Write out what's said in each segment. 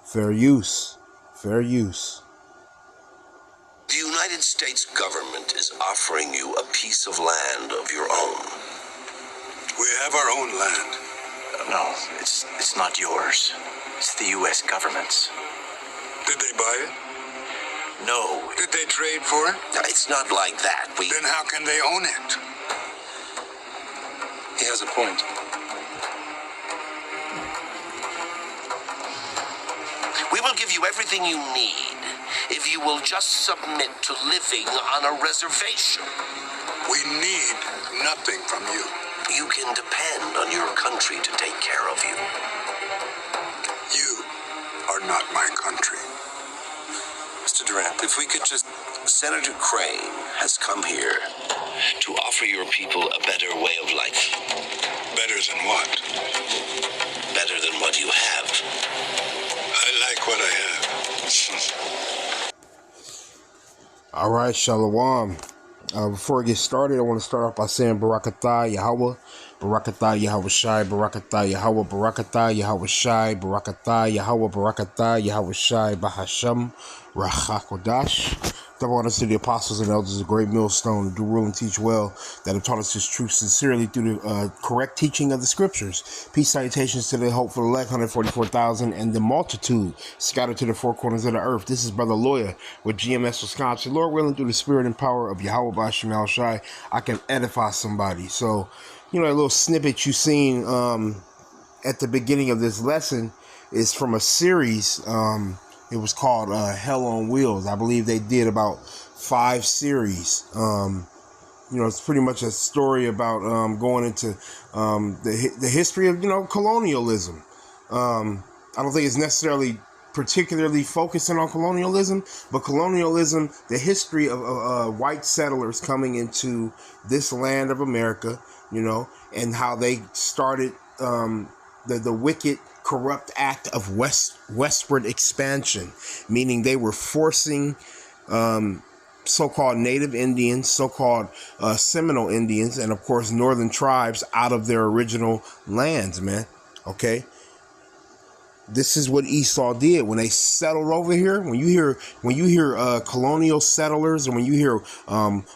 Fair use. Fair use. The United States government is offering you a piece of land of your own. We have our own land. No, it's not yours. It's the U.S. government's. Did they buy it? No. Did they trade for it? It's not like that. Then how can they own it? He has a point. We will give you everything you need if you will just submit to living on a reservation. We need nothing from you. You can depend on your country to take care of you. You are not my country. Mr. Durant, if we could just... Senator Crane has come here to offer your people a better way of life. Better than what? Better than what you have. I like what I have. All right, Shalom. Before I get started, I want to start off by saying Barakatah Yahweh, Barakatah Yahweh Shai, Barakatah Yahweh, Barakatah Yahweh Shai, Barakatah Yahweh, Barakatah Yahweh Shai, Bahasham, Rachakodash. Double honors to the apostles and elders of the great millstone who do rule and teach well, that have taught us His truth sincerely through the correct teaching of the scriptures. Peace salutations to the hopeful elect, 144,000, and the multitude scattered to the four corners of the earth. This is Brother Lawyer with GMS Wisconsin. Lord willing, through the spirit and power of Yahweh Bashim Al Shai, I can edify somebody. So, a little snippet you seen at the beginning of this lesson is from a series. It was called Hell on Wheels. I believe they did about 5 series. It's pretty much a story about going into the history of, colonialism. I don't think it's necessarily particularly focusing on colonialism, but colonialism, the history of white settlers coming into this land of America, and how they started the wicked, corrupt act of westward expansion, meaning they were forcing so-called native Indians, so-called Seminole Indians, and of course northern tribes out of their original lands, man. Okay, this is what Esau did when they settled over here. When you hear colonial settlers, and when you hear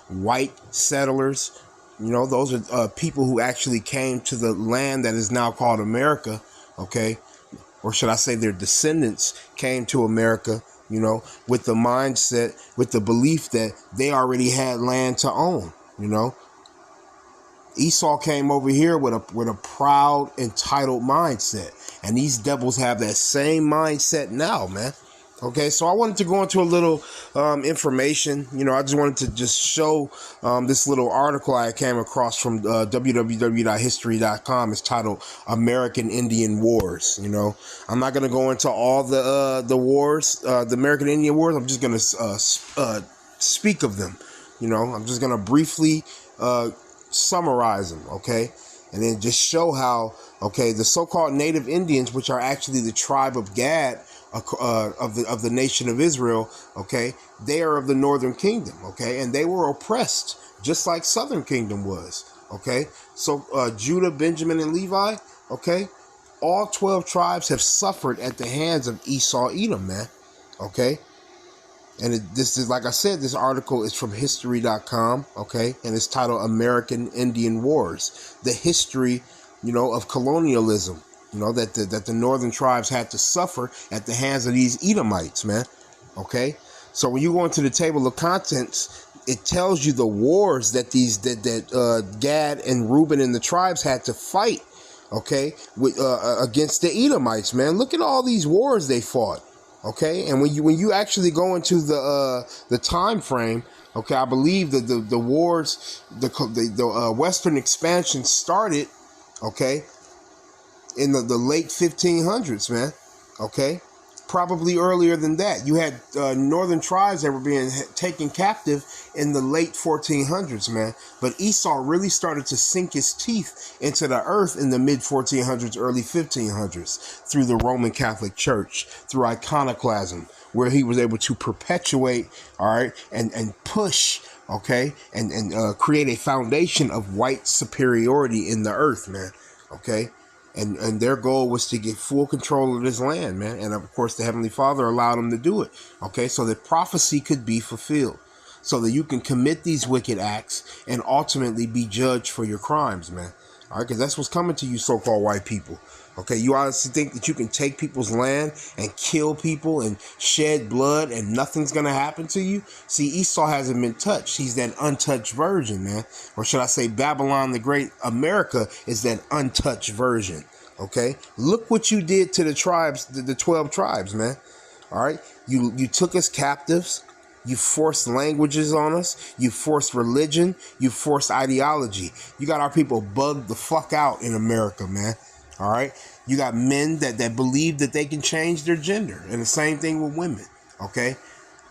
white settlers, those are people who actually came to the land that is now called America. Okay, or should I say their descendants came to America, with the mindset, with the belief that they already had land to own. Esau came over here with a proud, entitled mindset, and these devils have that same mindset now, man. Okay, so I wanted to go into a little information. I just wanted to just show this little article I came across from www.history.com. It's titled American Indian Wars. I'm not going to go into all the wars, the American Indian Wars. I'm just going to speak of them. I'm just going to briefly summarize them, okay? And then just show how, the so-called native Indians, which are actually the tribe of Gad, of the nation of Israel, okay, they are of the northern kingdom, okay, and they were oppressed just like southern kingdom was, okay. So Judah, Benjamin, and Levi, okay, all 12 tribes have suffered at the hands of Esau, Edom, man, okay. And this is, like I said, this article is from history.com, okay, and it's titled American Indian Wars, the history, of colonialism. That the northern tribes had to suffer at the hands of these Edomites, man. Okay, so when you go into the table of contents, it tells you the wars that Gad and Reuben and the tribes had to fight. Okay, with against the Edomites, man. Look at all these wars they fought. Okay, and when you actually go into the time frame, okay, I believe that the wars, the Western expansion started, okay, in the late 1500s, man. Okay, probably earlier than that. You had northern tribes that were being taken captive in the late 1400s, man. But Esau really started to sink his teeth into the earth in the mid 1400s, early 1500s, through the Roman Catholic Church, through iconoclasm, where he was able to perpetuate, all right, and push, okay, and create a foundation of white superiority in the earth, man. Okay. And their goal was to get full control of this land, man. And of course, the Heavenly Father allowed them to do it, okay, so that prophecy could be fulfilled, so that you can commit these wicked acts and ultimately be judged for your crimes, man. All right, because that's what's coming to you so-called white people. Okay, you honestly think that you can take people's land and kill people and shed blood and nothing's going to happen to you? See, Esau hasn't been touched. He's that untouched virgin, man. Or should I say Babylon the Great, America is that untouched version. Okay, look what you did to the tribes, the 12 tribes, man. All right, you took us captives. You forced languages on us. You forced religion. You forced ideology. You got our people bugged the fuck out in America, man. All right. You got men that believe that they can change their gender. And the same thing with women. Okay.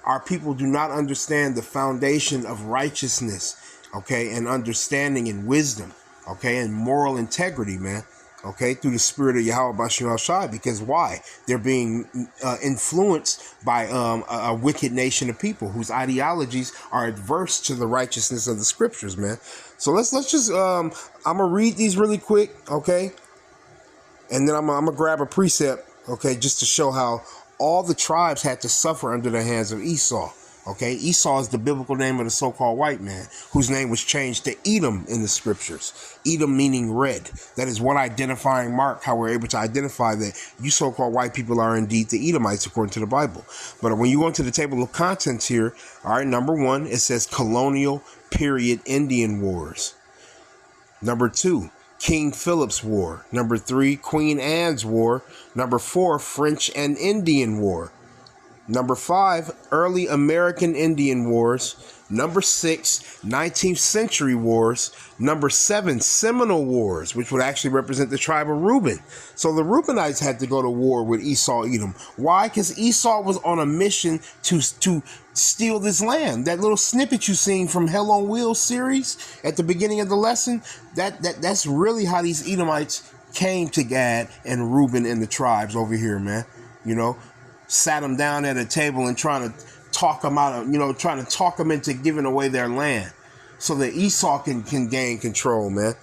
Our people do not understand the foundation of righteousness. Okay. And understanding and wisdom. Okay. And moral integrity, man. Okay, through the spirit of Yahweh Bashim Al-Shai. Because why? They're being influenced by a wicked nation of people whose ideologies are adverse to the righteousness of the scriptures, man. So let's just I'm gonna read these really quick, okay, and then I'm gonna grab a precept, okay, just to show how all the tribes had to suffer under the hands of Esau. Okay, Esau is the biblical name of the so-called white man, whose name was changed to Edom in the scriptures. Edom meaning red. That is one identifying mark, how we're able to identify that you so-called white people are indeed the Edomites, according to the Bible. But when you go into the table of contents here, all right, number 1, it says colonial period Indian wars. Number 2, King Philip's War. Number 3, Queen Anne's War. Number 4, French and Indian War. Number 5, early American Indian Wars. Number 6, 19th century wars. Number 7, Seminole Wars, which would actually represent the tribe of Reuben. So the Reubenites had to go to war with Esau, Edom. Why? Because Esau was on a mission to steal this land. That little snippet you seen from Hell on Wheels series at the beginning of the lesson, that's really how these Edomites came to Gad and Reuben and the tribes over here, man. You know, sat them down at a table and trying to talk them out of, trying to talk them into giving away their land so that Esau can gain control, man.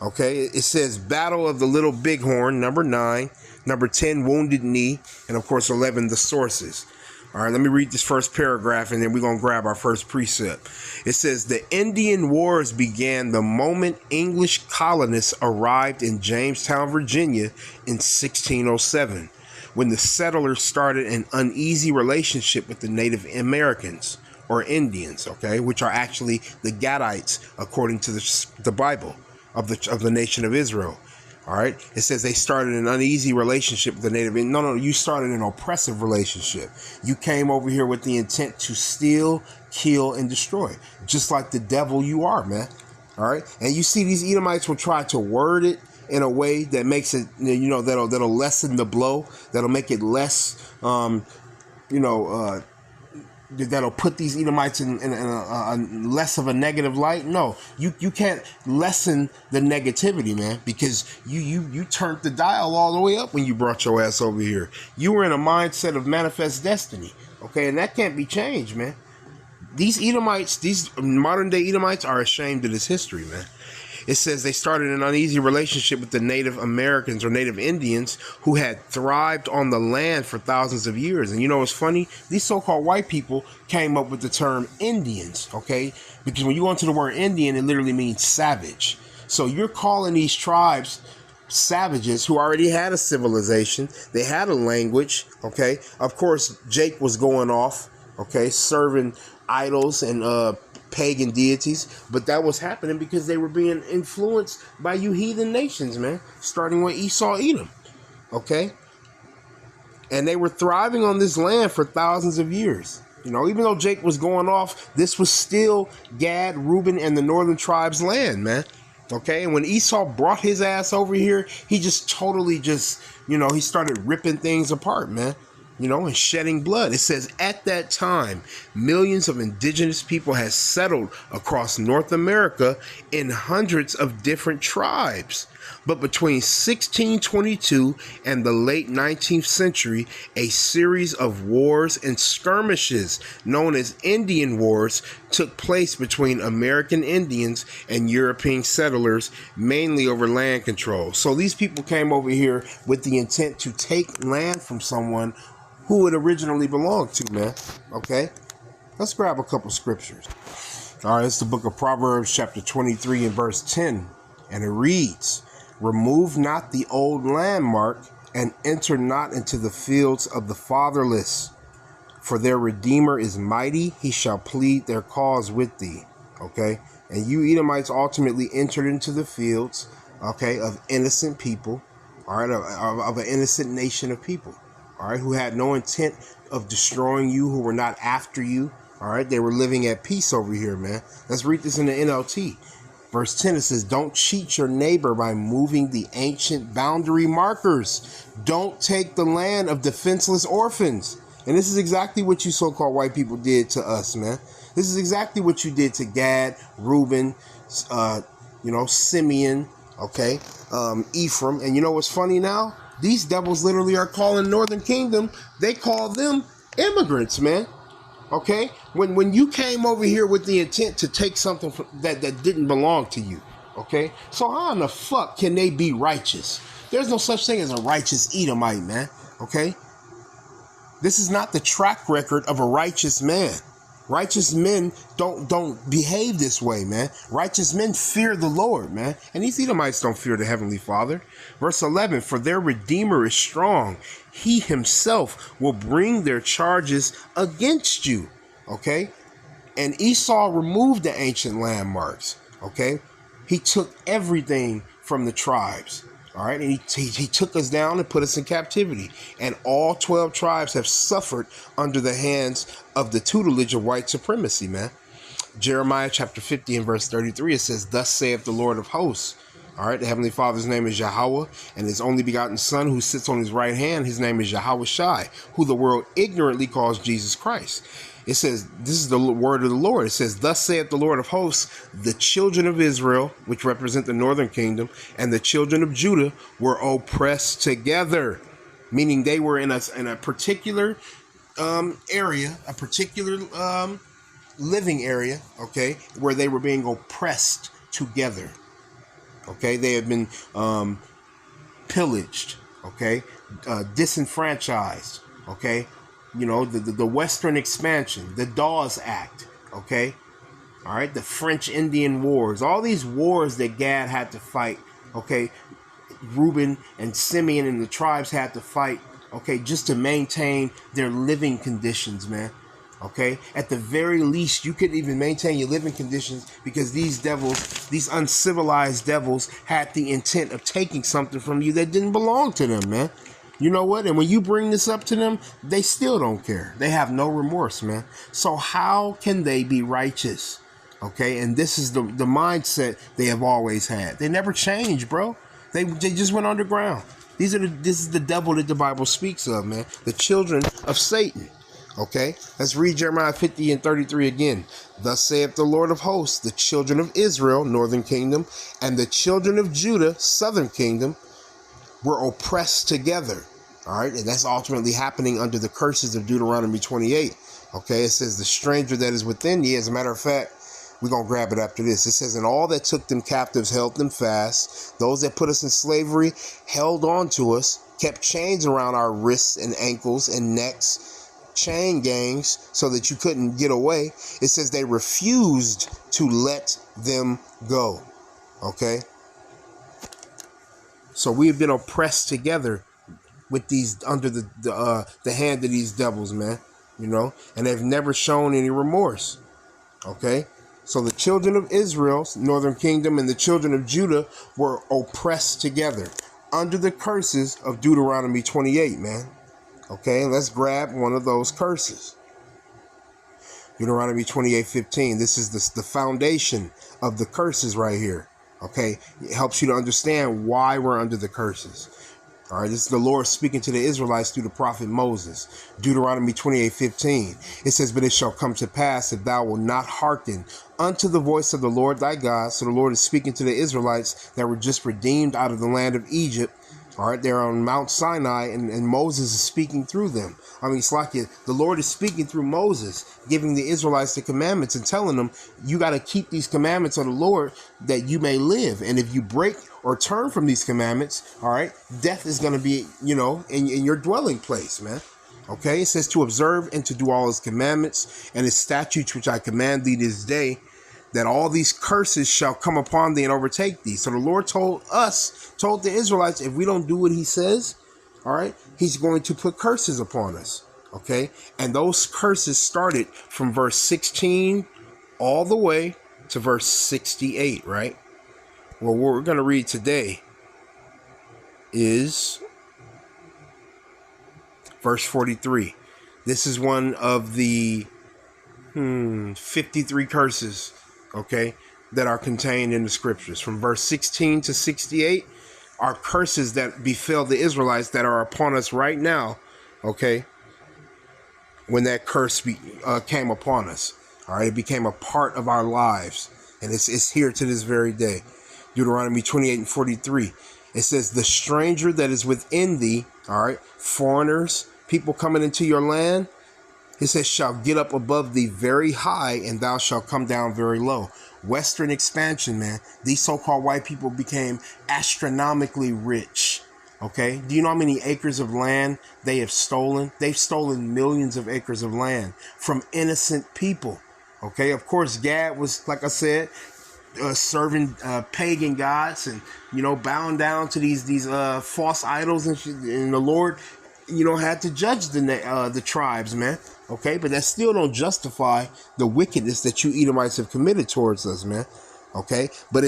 Okay, it says Battle of the Little Bighorn, number 9, number 10, Wounded Knee, and of course 11, the sources. All right, let me read this first paragraph and then we're going to grab our first precept. It says, the Indian Wars began the moment English colonists arrived in Jamestown, Virginia in 1607. When the settlers started an uneasy relationship with the Native Americans or Indians, okay, which are actually the Gadites, according to the Bible of the nation of Israel. All right, it says they started an uneasy relationship with the Native. No, you started an oppressive relationship. You came over here with the intent to steal, kill, and destroy, just like the devil you are, man. All right, and you see these Edomites will try to word it in a way that makes it, that'll lessen the blow, that'll make it less, that'll put these Edomites in a less of a negative light. No, you can't lessen the negativity, man, because you turned the dial all the way up when you brought your ass over here. You were in a mindset of manifest destiny, okay, and that can't be changed, man. These Edomites, these modern day Edomites are ashamed of this history, man. It says they started an uneasy relationship with the Native Americans or Native Indians who had thrived on the land for thousands of years. And you know what's funny? These so-called white people came up with the term Indians, okay? Because when you go into the word Indian, it literally means savage. So you're calling these tribes savages who already had a civilization. They had a language, okay? Of course, Jake was going off, okay, serving idols and pagan deities, but that was happening because they were being influenced by you heathen nations, man, starting with Esau, Edom, okay? And they were thriving on this land for thousands of years. Even though Jake was going off, this was still Gad, Reuben, and the northern tribes' land, man, okay? And when Esau brought his ass over here, he just totally he started ripping things apart, man. And shedding blood. It says, at that time, millions of indigenous people had settled across North America in hundreds of different tribes. But between 1622 and the late 19th century, a series of wars and skirmishes known as Indian Wars took place between American Indians and European settlers, mainly over land control. So these people came over here with the intent to take land from someone who it originally belonged to, man. Okay? Let's grab a couple scriptures. All right, it's the book of Proverbs, chapter 23 and verse 10. And it reads, "Remove not the old landmark, and enter not into the fields of the fatherless. For their Redeemer is mighty, he shall plead their cause with thee." Okay? And you Edomites ultimately entered into the fields, okay, of innocent people, all right, of an innocent nation of people, all right, who had no intent of destroying you, who were not after you. All right, they were living at peace over here, man. Let's read this in the NLT. Verse 10, it says, "Don't cheat your neighbor by moving the ancient boundary markers. Don't take the land of defenseless orphans." And this is exactly what you so-called white people did to us, man. This is exactly what you did to Gad, Reuben, Simeon, okay, Ephraim. And you know what's funny now? These devils literally are calling Northern Kingdom, they call them immigrants, man. Okay, when you came over here with the intent to take something that didn't belong to you, okay, so how in the fuck can they be righteous? There's no such thing as a righteous Edomite, man. Okay, this is not the track record of a righteous man. Righteous men don't behave this way, man. Righteous men fear the Lord, man. And these Edomites don't fear the Heavenly Father. Verse 11, "For their Redeemer is strong. He himself will bring their charges against you." Okay? And Esau removed the ancient landmarks. Okay? He took everything from the tribes. All right? And he took us down and put us in captivity. And all 12 tribes have suffered under the hands of the tutelage of white supremacy, man. Jeremiah chapter 50 and verse 33, it says, "Thus saith the Lord of hosts." All right, the Heavenly Father's name is Yahweh, and his only begotten Son who sits on his right hand, his name is Yahweh Shai, who the world ignorantly calls Jesus Christ. It says, this is the word of the Lord. It says, "Thus saith the Lord of hosts, the children of Israel," which represent the northern kingdom, "and the children of Judah were oppressed together," meaning they were in a particular area, a particular living area, okay, where they were being oppressed together. Okay, they have been pillaged, okay, disenfranchised, okay, the Western expansion, the Dawes Act, okay, all right, the French Indian Wars, all these wars that Gad had to fight, okay, Reuben and Simeon and the tribes had to fight, okay, just to maintain their living conditions, man. Okay, at the very least, you could even maintain your living conditions because these devils, these uncivilized devils, had the intent of taking something from you that didn't belong to them, man. You know what? And when you bring this up to them, they still don't care. They have no remorse, man. So how can they be righteous? Okay, and this is the mindset they have always had. They never change, bro. They just went underground. This is the devil that the Bible speaks of, man. The children of Satan. Okay, let's read Jeremiah 50 and 33 again. "Thus saith the Lord of hosts, the children of Israel, northern kingdom, and the children of Judah, southern kingdom, were oppressed together." All right, and that's ultimately happening under the curses of Deuteronomy 28. Okay, it says, "The stranger that is within ye," as a matter of fact, we're going to grab it after this. It says, "And all that took them captives held them fast. Those that put us in slavery held on to us, kept chains around our wrists and ankles and necks, chain gangs, so that you couldn't get away." It says they refused to let them go. Okay? So we have been oppressed together with these, under the hand of these devils, man. And they've never shown any remorse. Okay? So the children of Israel, northern kingdom, and the children of Judah were oppressed together under the curses of Deuteronomy 28, man. Okay, let's grab one of those curses. Deuteronomy 28:15. This is the foundation of the curses right here. Okay, it helps you to understand why we're under the curses. All right, this is the Lord speaking to the Israelites through the prophet Moses. Deuteronomy 28:15. It says, but it shall come to pass if thou wilt not hearken unto the voice of the Lord thy God. So the Lord is speaking to the Israelites that were just redeemed out of the land of Egypt. All right, they're on Mount Sinai, and Moses is speaking through them. I mean, it's like the Lord is speaking through Moses, giving the Israelites the commandments and telling them, you got to keep these commandments of the Lord that you may live. And if you break or turn from these commandments, all right, death is going to be, in your dwelling place, man. Okay, it says to observe and to do all his commandments and his statutes, which I command thee this day, that all these curses shall come upon thee and overtake thee. So the Lord told the Israelites, if we don't do what he says, all right, he's going to put curses upon us. Okay, and those curses started from verse 16 all the way to verse 68, right? Well, what we're going to read today is verse 43. This is one of the 53 curses, okay, that are contained in the scriptures. From verse 16 to 68 are curses that befell the Israelites that are upon us right now, okay, when that curse came upon us. All right, it became a part of our lives, and it's here to this very day. Deuteronomy 28:43. It says, the stranger that is within thee, all right, foreigners, people coming into your land, it says, shall get up above thee very high, and thou shalt come down very low. Western expansion, man. These so-called white people became astronomically rich. Okay, do you know how many acres of land they have stolen? They've stolen millions of acres of land from innocent people. Okay, of course, Gad was, like I said, serving pagan gods and, bowing down to these false idols, and the Lord, had to judge the tribes, man. Okay, but that still don't justify the wickedness that you Edomites have committed towards us, man. Okay, but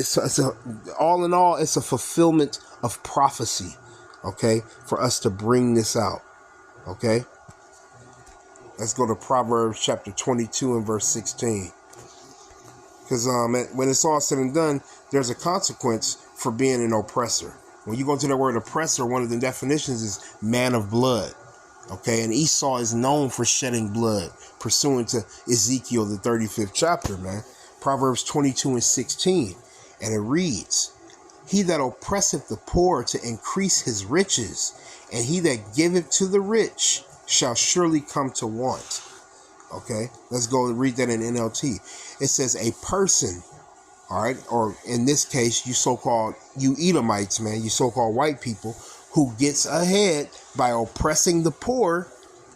all in all, it's a fulfillment of prophecy. Okay, for us to bring this out. Okay, let's go to Proverbs chapter 22 and verse 16. Because when it's all said and done, there's a consequence for being an oppressor. When you go to the word oppressor, one of the definitions is man of blood. Okay, and Esau is known for shedding blood, pursuant to Ezekiel, the 35th chapter, man. Proverbs 22 and 16. And it reads, he that oppresseth the poor to increase his riches, and he that giveth to the rich shall surely come to want. Okay, let's go and read that in NLT. It says a person, all right, or in this case, you Edomites, man, you so-called white people, who gets ahead by oppressing the poor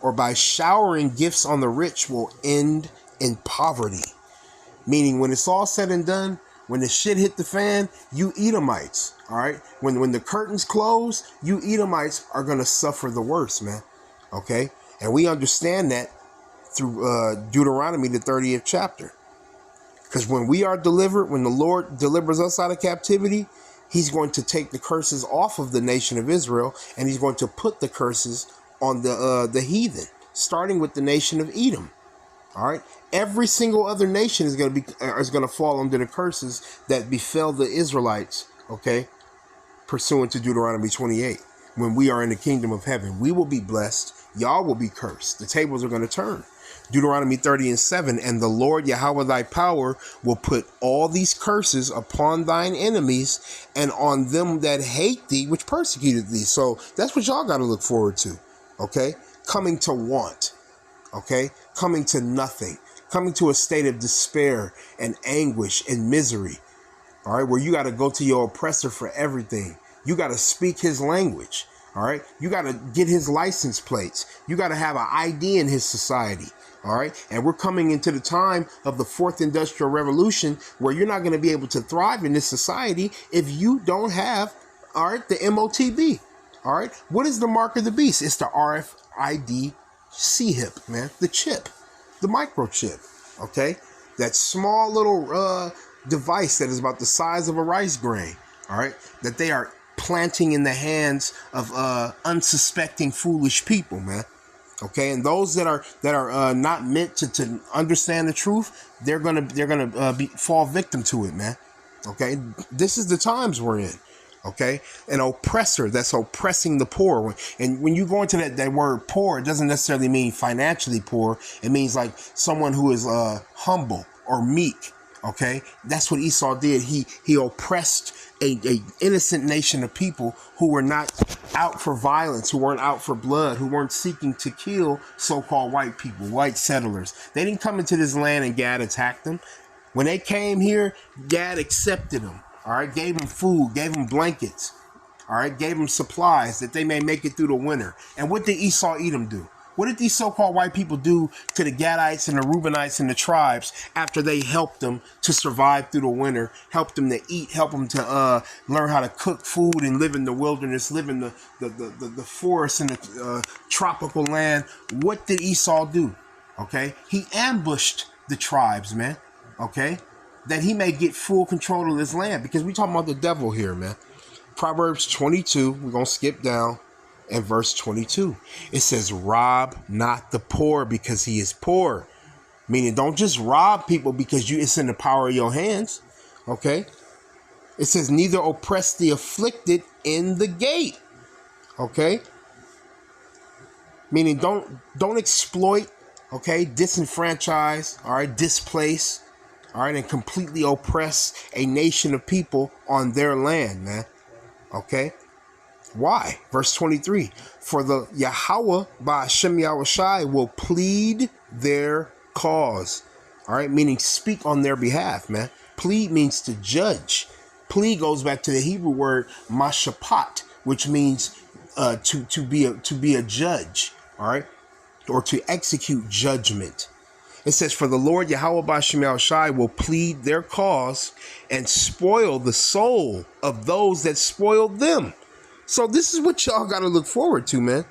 or by showering gifts on the rich will end in poverty. Meaning when it's all said and done, when the shit hit the fan, you Edomites, all right? When the curtains close, you Edomites are going to suffer the worst, man, okay? And we understand that through Deuteronomy, the 30th chapter. Because when we are delivered, when the Lord delivers us out of captivity, he's going to take the curses off of the nation of Israel, and he's going to put the curses on the heathen, starting with the nation of Edom. All right, every single other nation is going to fall under the curses that befell the Israelites. Okay, pursuant to Deuteronomy 28. When we are in the kingdom of heaven, we will be blessed. Y'all will be cursed. The tables are going to turn. Deuteronomy 30 and 7, and the Lord Yahweh thy power will put all these curses upon thine enemies and on them that hate thee, which persecuted thee. So that's what y'all got to look forward to. Okay, coming to want. Okay, coming to nothing, coming to a state of despair and anguish and misery. All right, where you got to go to your oppressor for everything. You got to speak his language. All right, you got to get his license plates. You got to have an ID in his society. All right, and we're coming into the time of the fourth industrial revolution where you're not going to be able to thrive in this society if you don't have, all right, the MOTB. All right, what is the mark of the beast? It's the RFID C-HIP, man, the chip, the microchip. Okay, that small little device that is about the size of a rice grain. All right, that they are planting in the hands of unsuspecting foolish people, man. Okay, and those that are not meant to understand the truth, they're gonna fall victim to it, man. Okay, this is the times we're in. Okay, an oppressor that's oppressing the poor. And when you go into that word poor, it doesn't necessarily mean financially poor. It means like someone who is humble or meek. Okay, that's what Esau did. He oppressed a innocent nation of people who were not out for violence, who weren't out for blood, who weren't seeking to kill so-called white people, white settlers. They didn't come into this land and Gad attacked them. When they came here, Gad accepted them. All right, gave them food, gave them blankets, all right, gave them supplies that they may make it through the winter. And what did Esau Edom do? What did these so-called white people do to the Gadites and the Reubenites and the tribes after they helped them to survive through the winter, helped them to eat, helped them to learn how to cook food and live in the wilderness, live in the forest and the tropical land? What did Esau do? Okay, he ambushed the tribes, man. Okay, that he may get full control of this land, because we talking about the devil here, man. Proverbs 22, we're going to skip down at verse 22. It says, rob not the poor because he is poor. Meaning, don't just rob people because it's in the power of your hands. Okay. It says, neither oppress the afflicted in the gate. Okay. Meaning, don't exploit, okay, disenfranchise, all right, displace, all right, and completely oppress a nation of people on their land, man. Okay? Why? Verse 23. For the Yahweh by Hashem Yahushai will plead their cause. All right? Meaning speak on their behalf, man. Plead means to judge. Plead goes back to the Hebrew word mashapat, which means to be a judge. All right? Or to execute judgment. It says, for the Lord Yahweh B'Shem Yahushai will plead their cause and spoil the soul of those that spoiled them. So this is what y'all got to look forward to, man.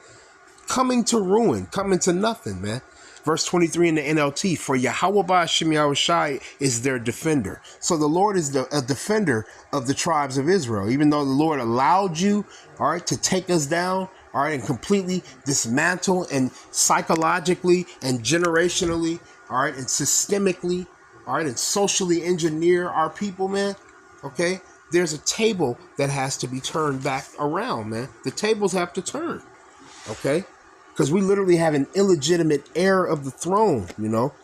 Coming to ruin, coming to nothing, man. Verse 23 in the NLT, for Yahweh B'Shem Yahushai is their defender. So the Lord is a defender of the tribes of Israel. Even though the Lord allowed you, all right, to take us down, all right, and completely dismantle and psychologically and generationally, all right, and systemically, all right, and socially engineer our people, man. Okay, there's a table that has to be turned back around, man. The tables have to turn. Okay, because we literally have an illegitimate heir of the throne,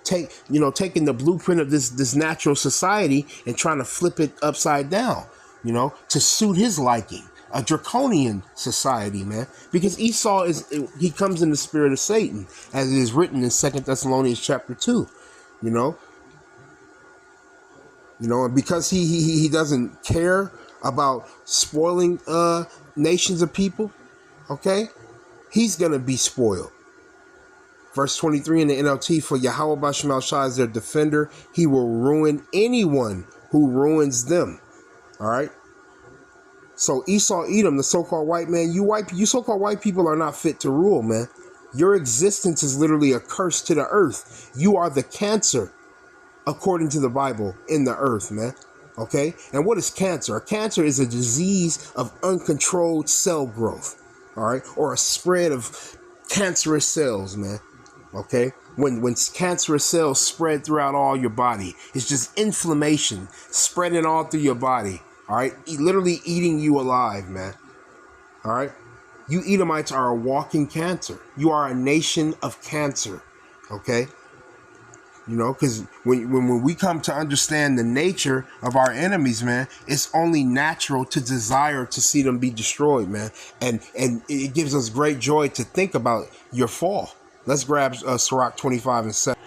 taking the blueprint of this natural society and trying to flip it upside down, to suit his liking. A draconian society, man, because Esau he comes in the spirit of Satan, as it is written in 2 Thessalonians chapter 2, and because he doesn't care about spoiling nations of people, okay, he's gonna be spoiled. Verse 23 in the NLT, for Yahweh B'Shem Yahushai is their defender. He will ruin anyone who ruins them. All right. So Esau Edom, the so-called white man, you so-called white people are not fit to rule, man. Your existence is literally a curse to the earth. You are the cancer, according to the Bible, in the earth, man. Okay? And what is cancer? A cancer is a disease of uncontrolled cell growth, all right? Or a spread of cancerous cells, man. Okay? When cancerous cells spread throughout all your body, it's just inflammation spreading all through your body. All right, literally eating you alive, man. All right, you Edomites are a walking cancer. You are a nation of cancer. Okay, because when we come to understand the nature of our enemies, man, it's only natural to desire to see them be destroyed, man. And it gives us great joy to think about your fall. Let's grab Sirach 25 and 7.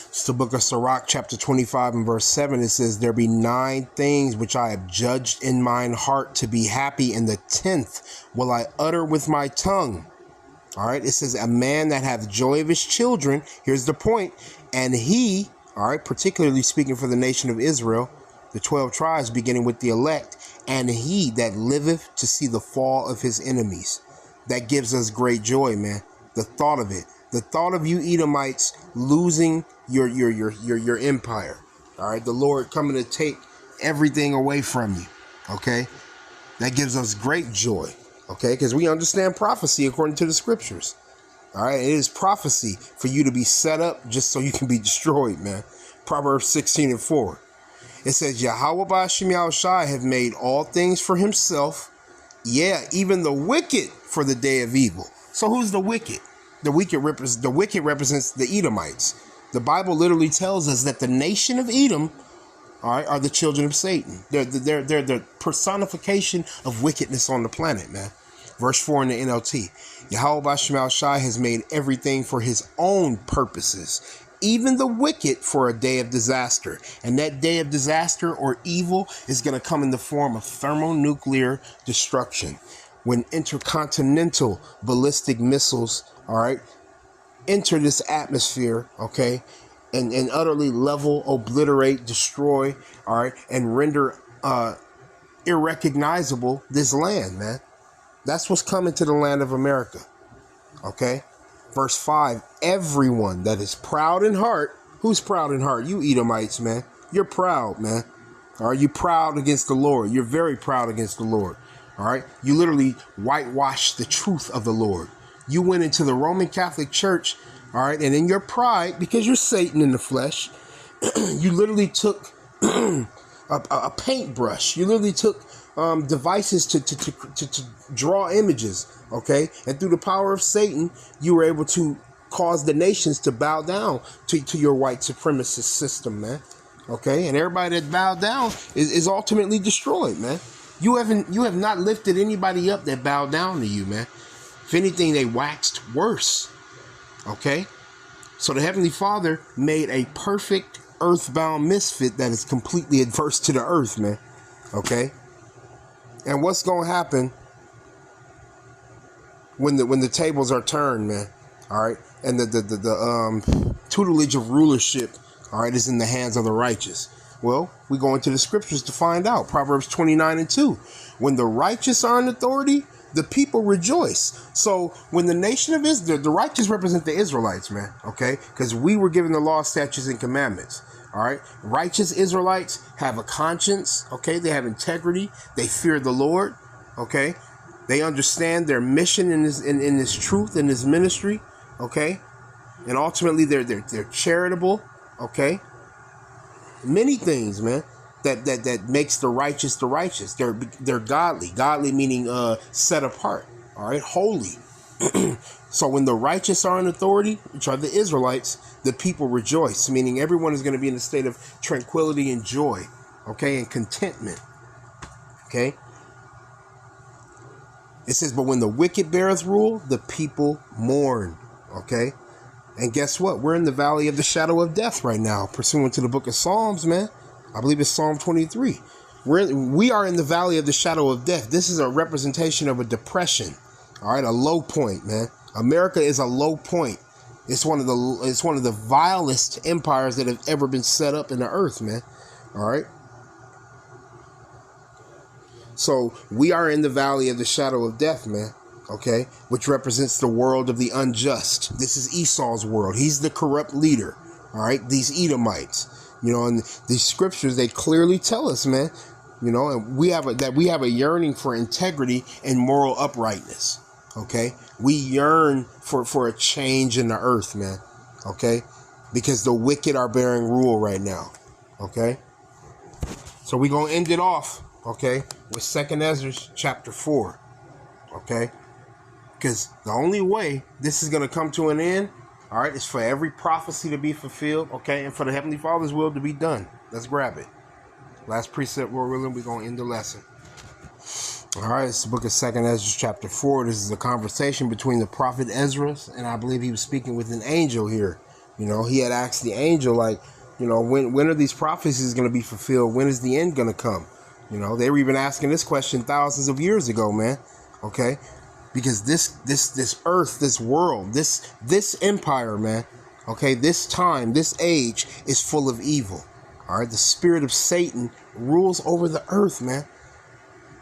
It's the book of Sirach, chapter 25 and verse 7. It says, there be 9 things which I have judged in mine heart to be happy, and the 10th will I utter with my tongue. All right. It says, a man that hath joy of his children. Here's the point. And he, all right, particularly speaking for the nation of Israel, the 12 tribes beginning with the elect, and he that liveth to see the fall of his enemies. That gives us great joy, man. The thought of it. The thought of you Edomites losing your empire. All right. The Lord coming to take everything away from you. Okay. That gives us great joy. Okay. Because we understand prophecy according to the scriptures. All right. It is prophecy for you to be set up just so you can be destroyed, man. Proverbs 16 and 4. It says, Yahweh B'Shem Yahushai have made all things for himself. Yeah, even the wicked for the day of evil. So who's the wicked? The wicked represents the Edomites. The Bible literally tells us that the nation of Edom, all right, are the children of Satan. They're the personification of wickedness on the planet, man. Verse 4 in the NLT. Yahweh Bashmal Shai has made everything for his own purposes, even the wicked for a day of disaster. And that day of disaster or evil is going to come in the form of thermonuclear destruction. When intercontinental ballistic missiles, all right, enter this atmosphere, okay, and utterly level, obliterate, destroy, all right, and render irrecognizable this land, man. That's what's coming to the land of America, okay? Verse 5, everyone that is proud in heart. Who's proud in heart? You Edomites, man. You're proud, man. All right, you're proud against the Lord. You're very proud against the Lord. All right, you literally whitewashed the truth of the Lord. You went into the Roman Catholic Church, all right, and in your pride, because you're Satan in the flesh, you literally took a paintbrush. You literally took devices to draw images, okay? And through the power of Satan, you were able to cause the nations to bow down to your white supremacist system, man. Okay? And everybody that bowed down is ultimately destroyed, man. You have not lifted anybody up that bowed down to you, man. If anything, they waxed worse. Okay? So the Heavenly Father made a perfect earthbound misfit that is completely adverse to the earth, man. Okay? And what's going to happen when the tables are turned, man? All right? And the tutelage of rulership, all right, is in the hands of the righteous. Well, we go into the scriptures to find out. Proverbs 29:2. When the righteous are in authority, the people rejoice. So when the nation of Israel, the righteous represent the Israelites, man, okay? Because we were given the law, statutes, and commandments, all right? Righteous Israelites have a conscience, okay? They have integrity. They fear the Lord, okay? They understand their mission in this truth, in this ministry, okay? And ultimately, they're charitable, okay? Many things, man, that makes the righteous the righteous. They're godly. Godly meaning set apart, all right, holy. So when the righteous are in authority, which are the Israelites, the people rejoice, meaning everyone is going to be in a state of tranquility and joy, okay, and contentment, okay. It says, but when the wicked beareth rule, the people mourn, okay. And guess what? We're in the valley of the shadow of death right now, pursuant to the book of Psalms, man. I believe it's Psalm 23. We are in the valley of the shadow of death. This is a representation of a depression, all right, a low point, man. America is a low point. It's one of the vilest empires that have ever been set up in the earth, man. All right. So we are in the valley of the shadow of death, man. Okay, which represents the world of the unjust. This is Esau's world. He's the corrupt leader. All right, these Edomites. You know, and these scriptures, they clearly tell us, man. You know, and we have a yearning for integrity and moral uprightness. Okay, we yearn for a change in the earth, man. Okay, because the wicked are bearing rule right now. Okay, so we're gonna end it off. Okay, with 2 Ezra chapter 4. Okay. Because the only way this is going to come to an end, all right, is for every prophecy to be fulfilled, okay, and for the Heavenly Father's will to be done. Let's grab it. Last precept, Lord willing, we're going to end the lesson. All right, it's the book of 2 Ezra chapter 4. This is a conversation between the prophet Ezra, and I believe he was speaking with an angel here. You know, he had asked the angel, like, you know, when are these prophecies going to be fulfilled? When is the end going to come? You know, they were even asking this question thousands of years ago, man, okay? Because this earth, this world, this empire, man, okay, this time, this age is full of evil. All right, the spirit of Satan rules over the earth, man.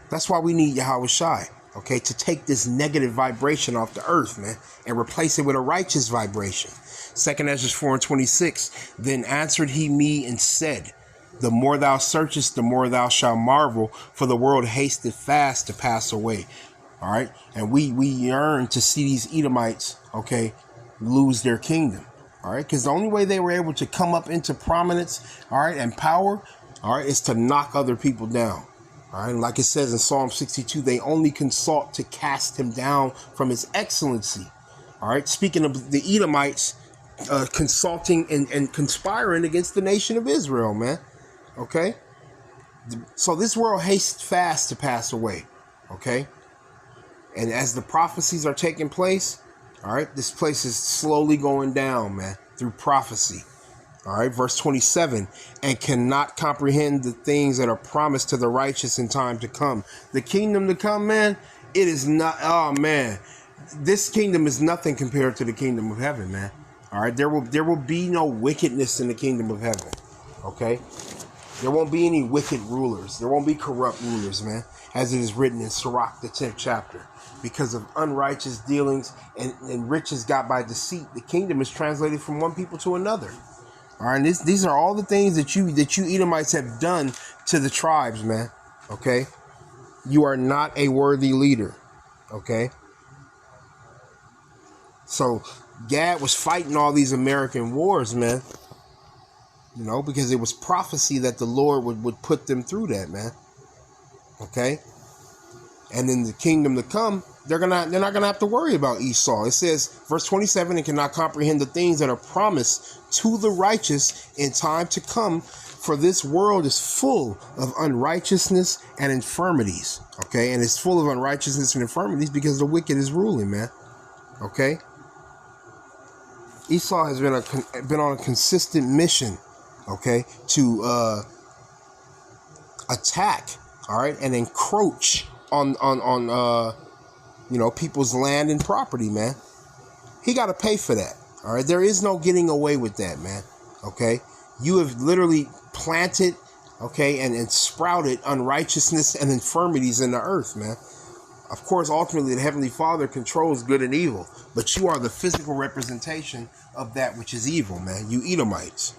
That's why we need Yahweh Shai, okay, to take this negative vibration off the earth, man, and replace it with a righteous vibration. 2 Ezra 4:26. Then answered he me and said, the more thou searchest, the more thou shalt marvel, for the world hasteth fast to pass away. All right. And we yearn to see these Edomites, okay, lose their kingdom. All right. Because the only way they were able to come up into prominence, all right, and power, all right, is to knock other people down. All right, and like it says in Psalm 62, they only consult to cast him down from his excellency. All right, speaking of the Edomites consulting and conspiring against the nation of Israel, man. Okay, so this world hastes fast to pass away. Okay, and as the prophecies are taking place, all right, this place is slowly going down, man, through prophecy. All right, verse 27, and cannot comprehend the things that are promised to the righteous in time to come. The kingdom to come, man, it is not, oh man, this kingdom is nothing compared to the kingdom of heaven, man. All right, there will be no wickedness in the kingdom of heaven. Okay, there won't be any wicked rulers. There won't be corrupt rulers, man, as it is written in Sirach, the 10th chapter. Because of unrighteous dealings and riches got by deceit, the kingdom is translated from one people to another. All right, and these are all the things that you Edomites have done to the tribes, man. Okay, you are not a worthy leader. Okay, so Gad was fighting all these American wars, man. You know, because it was prophecy that the Lord would put them through that, man. Okay, and in the kingdom to come, they're not gonna have to worry about Esau. It says, verse 27, and cannot comprehend the things that are promised to the righteous in time to come, for this world is full of unrighteousness and infirmities. Okay, and it's full of unrighteousness and infirmities because the wicked is ruling, man. Okay, Esau has been on a consistent mission, okay, to attack, all right, and encroach on you know, people's land and property, man. He got to pay for that. All right. There is no getting away with that, man. Okay. You have literally planted, okay, and sprouted unrighteousness and infirmities in the earth, man. Of course, ultimately, the Heavenly Father controls good and evil, but you are the physical representation of that which is evil, man. You Edomites.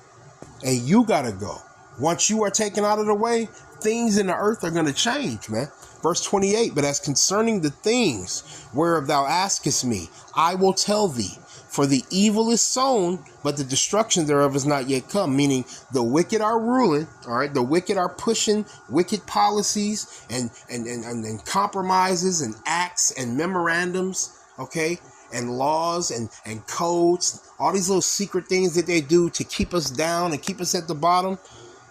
And you got to go. Once you are taken out of the way, things in the earth are going to change, man. Verse 28, but as concerning the things whereof thou askest me, I will tell thee, for the evil is sown, but the destruction thereof is not yet come. Meaning the wicked are ruling, all right? The wicked are pushing wicked policies and compromises and acts and memorandums, okay? And laws and codes, all these little secret things that they do to keep us down and keep us at the bottom,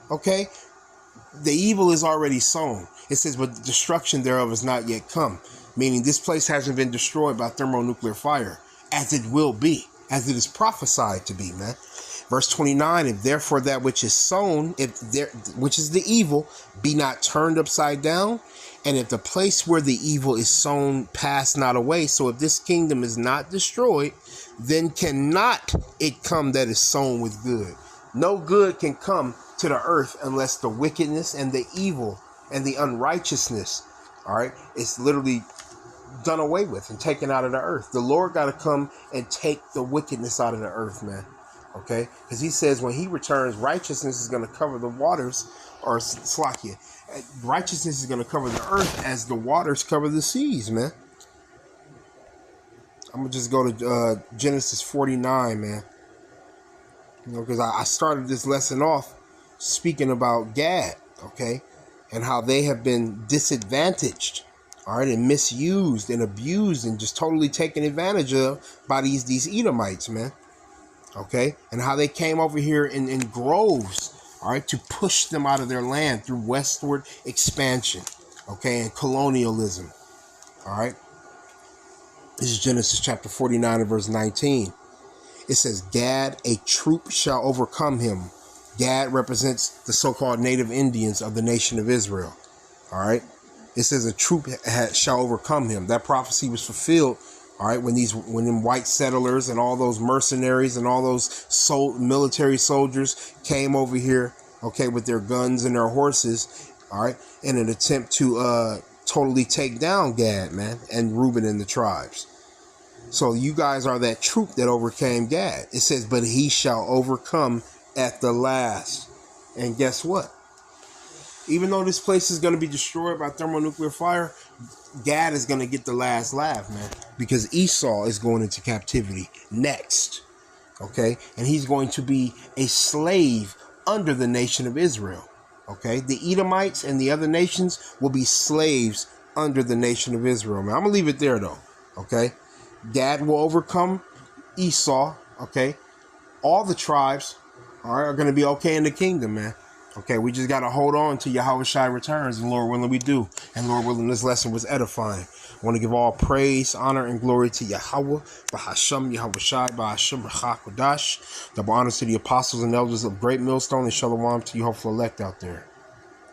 okay? The evil is already sown. It says, but the destruction thereof is not yet come. Meaning this place hasn't been destroyed by thermonuclear fire, as it will be, as it is prophesied to be, man. Verse 29, if therefore that which is sown, which is the evil, be not turned upside down, and if the place where the evil is sown pass not away, so if this kingdom is not destroyed, then cannot it come that is sown with good. No good can come to the earth unless the wickedness and the evil and the unrighteousness, all right, it's literally done away with and taken out of the earth. The Lord got to come and take the wickedness out of the earth, man. Okay, because he says when he returns, righteousness is going to cover the waters, or Slakia, righteousness is going to cover the earth as the waters cover the seas, man. I'm gonna just go to Genesis 49, man. You know, because I started this lesson off speaking about Gad, okay, and how they have been disadvantaged, all right, and misused and abused and just totally taken advantage of by these Edomites, man, okay, and how they came over here in groves, all right, to push them out of their land through westward expansion, okay, and colonialism, all right. This is Genesis chapter 49 and verse 19. It says, Gad, a troop shall overcome him. Gad represents the so-called native Indians of the nation of Israel. All right. It says a troop shall overcome him. That prophecy was fulfilled. All right. When them white settlers and all those mercenaries and all those military soldiers came over here, okay, with their guns and their horses, all right, in an attempt to totally take down Gad, man, and Reuben and the tribes. So you guys are that troop that overcame Gad. It says, but he shall overcome at the last. And guess what? Even though this place is going to be destroyed by thermonuclear fire, Gad is going to get the last laugh, man, because Esau is going into captivity next. Okay. And he's going to be a slave under the nation of Israel. Okay, the Edomites and the other nations will be slaves under the nation of Israel, man. I'm going to leave it there, though. Okay, Gad will overcome Esau. Okay, all the tribes are going to be okay in the kingdom, man. Okay, we just got to hold on to Yahweh Shai returns, and Lord willing we do. And Lord willing, this lesson was edifying. I want to give all praise, honor, and glory to Yahweh, Bahasham Yahweh Shai, Bahasham Rachakodash. Double honors to the apostles and elders of Great Millstone, and Shalom to you hopeful elect out there.